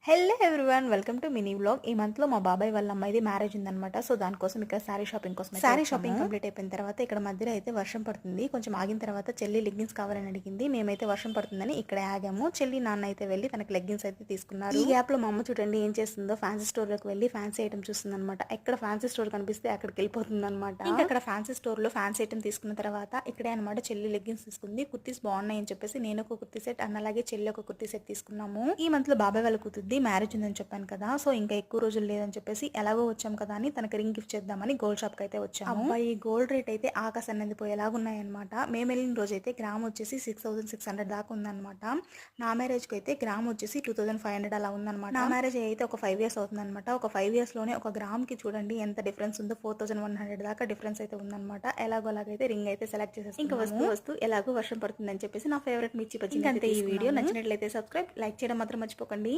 Hello everyone, welcome to mini vlog. ఈ మంత్లో మా బాబాయ్ వాళ్ళ అమ్మాయిది మ్యారేజ్ ఉందన్నమాట. సో దానికోసం ఇక్కడ శారీ షాపింగ్ కోసం శారీ షాపింగ్ కంప్లీట్ అయిపోయిన తర్వాత ఇక్కడ మధ్యలో అయితే వర్షం పడుతుంది. కొంచెం ఆగిన తర్వాత చెల్లి లెగ్గిన్స్ కావాలని అడిగింది. మేమైతే వర్షం పడుతుందని ఇక్కడ ఆగాము. చెల్లి నాన్న అయితే వెళ్ళి తనకి లెగ్గిన్స్ అయితే తీసుకున్నారు. ఈ గ్యాప్ లో మా అమ్మ చూడండి ఏం చేస్తుందో, ఫ్యాన్సీ స్టోర్ లోకి వెళ్ళి ఫ్యాన్సీ ఐటమ్ చూస్తుంది అనమాట. ఎక్కడ ఫ్యాన్సీ స్టోర్ కనిపిస్తే అక్కడికి వెళ్ళిపోతుంది అనమాట. ఇంకా అక్కడ ఫ్యాన్సీ స్టోర్ లో ఫ్యాన్సీ ఐటమ్ తీసుకున్న తర్వాత ఇక్కడే అనమాట చెల్లి లెగ్గిన్స్ తీసుకుంది. కుర్తీస్ బాగున్నాయి అని చెప్పేసి నేను ఒక కుర్తీ సెట్ అన్న అలాగే చెల్లి ఒక కుర్తీ సెట్ తీసుకున్నాము. ఈ మంత్ లో బాబాయ్ వాళ్ళ కూతుర్ది మ్యారేజ్ ఉందని చెప్పాను కదా. సో ఇంకా ఎక్కువ రోజులు లేదని చెప్పేసి ఎలాగో వచ్చాం కదా అని తనకి రింగ్ గిఫ్ట్ చేద్దామని గోల్డ్ షాప్ కి అయితే వచ్చాము. అబ్బాయి గోల్డ్ రేట్ అయితే ఆకాశాన్ని పోయేలాగా ఉన్నాయన్నమాట. మేము వెళ్ళిన రోజు అయితే గ్రామ్ వచ్చేసి 6600 దాకా ఉందన్నమాట. నా మ్యారేజ్ కి అయితే గ్రామ్ వచ్చేసి 2500 అలా ఉందన్నమాట. నా మ్యారేజ్ అయితే ఒక 5 ఇయర్స్ అవుతుంది అనమాట. ఒక 5 ఇయర్స్ లోనే ఒక గ్రామ్ కి చూడండి ఎంత డిఫరెన్స్ ఉందో. 4100 దాకా డిఫరెన్స్ అయితే ఉందన్నమాట. ఎలాగో అలాగైతే రింగ్ అయితే సెలెక్ట్ చేసేసి ఇంకా వస్తూ ఎలాగో వర్షం పడుతుందని చెప్పేసి నా ఫేవరెట్ మిర్చి బజ్జీ. ఈ వీడియో నచ్చినట్లయితే సబ్స్క్రైబ్, లైక్ చేయడం మాత్రం మర్చిపోకండి.